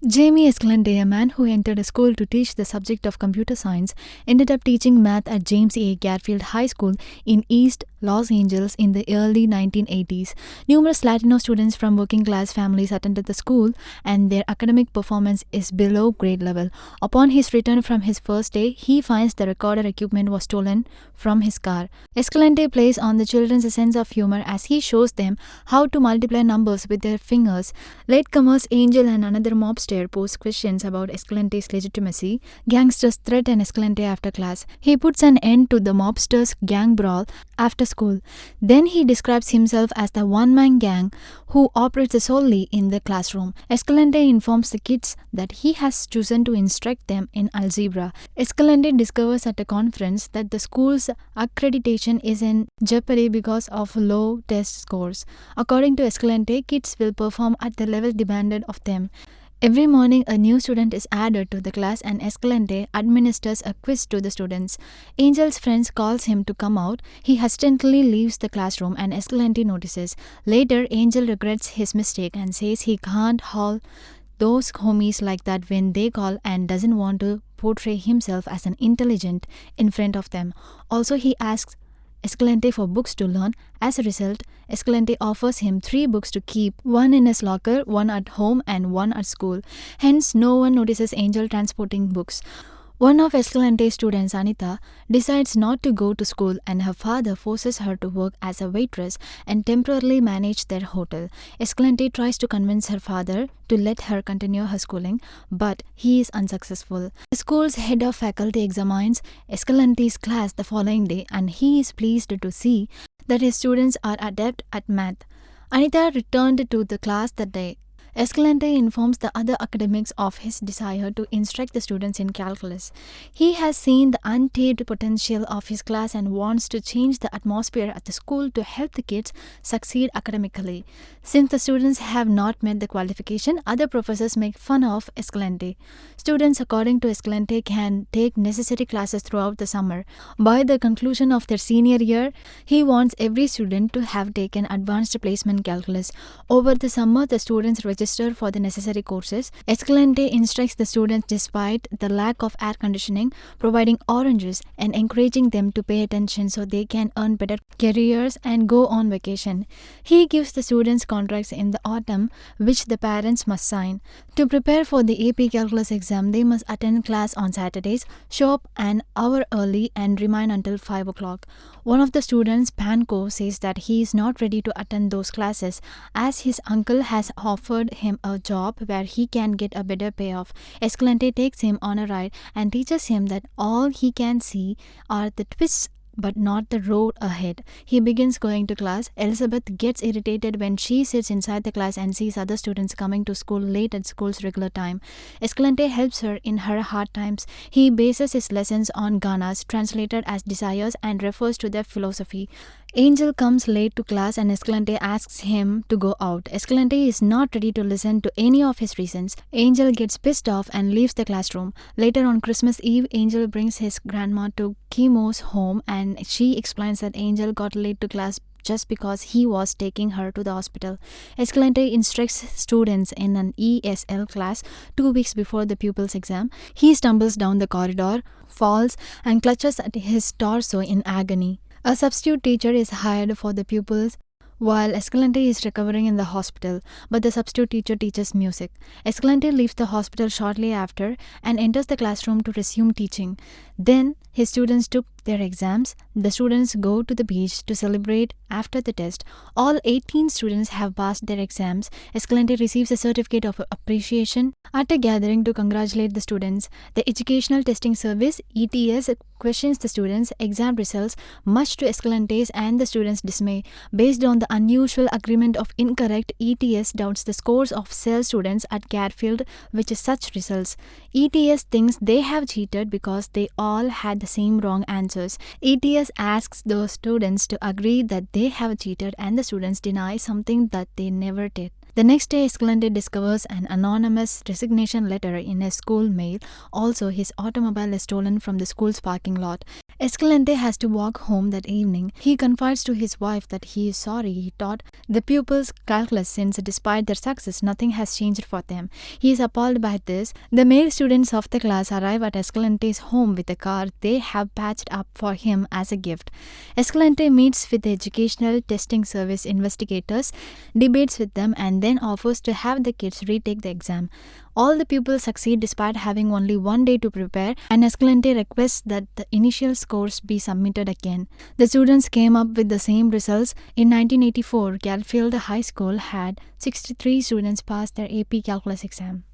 Jaime Escalante, a man who entered a school to teach the subject of computer science, ended up teaching math at James A. Garfield High School in East Los Angeles in the early 1980s. Numerous Latino students from working class families attended the school, and their academic performance is below grade level. Upon his return from his first day, he finds the recorder equipment was stolen from his car. Escalante plays on the children's sense of humor as he shows them how to multiply numbers with their fingers. Latecomers Angel and another mobster pose questions about Escalante's legitimacy. Gangsters threaten Escalante after class. He puts an end to the mobsters' gang brawl after school. Then he describes himself as the one-man gang who operates solely in the classroom. Escalante informs the kids that he has chosen to instruct them in algebra. Escalante discovers at a conference that the school's accreditation is in jeopardy because of low test scores. According to Escalante, kids will perform at the level demanded of them. Every morning, a new student is added to the class and Escalante administers a quiz to the students. Angel's friends calls him to come out. He hesitantly leaves the classroom and Escalante notices. Later, Angel regrets his mistake and says he can't haul those homies like that when they call and doesn't want to portray himself as an intelligent in front of them. Also, he asks Escalante for books to learn. As a result, Escalante offers him 3 books to keep, one in his locker, one at home and one at school. Hence, no one notices Angel transporting books. One of Escalante's students, Anita, decides not to go to school and her father forces her to work as a waitress and temporarily manage their hotel. Escalante tries to convince her father to let her continue her schooling, but he is unsuccessful. The school's head of faculty examines Escalante's class the following day and he is pleased to see that his students are adept at math. Anita returned to the class that day. Escalante informs the other academics of his desire to instruct the students in calculus. He has seen the untapped potential of his class and wants to change the atmosphere at the school to help the kids succeed academically. Since the students have not met the qualification, other professors make fun of Escalante. Students, according to Escalante, can take necessary classes throughout the summer. By the conclusion of their senior year, he wants every student to have taken advanced placement calculus. Over the summer, the students register for the necessary courses. Escalante instructs the students despite the lack of air conditioning, providing oranges and encouraging them to pay attention so they can earn better careers and go on vacation. He gives the students contracts in the autumn which the parents must sign. To prepare for the AP Calculus exam, they must attend class on Saturdays, show up an hour early and remain until 5 o'clock. One of the students, Panko, says that he is not ready to attend those classes as his uncle has offered him a job where he can get a better payoff. Escalante takes him on a ride and teaches him that all he can see are the twists but not the road ahead. He begins going to class. Elizabeth gets irritated when she sits inside the class and sees other students coming to school late at school's regular time. Escalante helps her in her hard times. He bases his lessons on ganas, translated as desires, and refers to their philosophy. Angel comes late to class and Escalante asks him to go out. Escalante is not ready to listen to any of his reasons. Angel gets pissed off and leaves the classroom. Later on Christmas Eve, Angel brings his grandma to Kimo's home and she explains that Angel got late to class just because he was taking her to the hospital. Escalante instructs students in an ESL class 2 weeks before the pupils' exam. He stumbles down the corridor, falls, and clutches at his torso in agony. A substitute teacher is hired for the pupils while Escalante is recovering in the hospital, but the substitute teacher teaches music. Escalante leaves the hospital shortly after and enters the classroom to resume teaching. Then his students took their exams. The students go to the beach to celebrate after the test. All 18 students have passed their exams. Escalante receives a certificate of appreciation at a gathering to congratulate the students. The Educational Testing Service (ETS) questions the students' exam results, much to Escalante's and the students' dismay. Based on the unusual agreement of incorrect, ETS doubts the scores of cell students at Garfield, which is such results. ETS thinks they have cheated because they all had the same wrong answers. ETS asks those students to agree that they have cheated and the students deny something that they never did. The next day, Escalante discovers an anonymous resignation letter in his school mail. Also, his automobile is stolen from the school's parking lot. Escalante has to walk home that evening. He confides to his wife that he is sorry he taught the pupils calculus since despite their success, nothing has changed for them. He is appalled by this. The male students of the class arrive at Escalante's home with a car they have patched up for him as a gift. Escalante meets with the Educational Testing Service investigators, debates with them, and then offers to have the kids retake the exam. All the pupils succeed despite having only one day to prepare, and Escalante requests that the initial scores be submitted again. The students came up with the same results. In 1984, Garfield High School had 63 students pass their AP Calculus exam.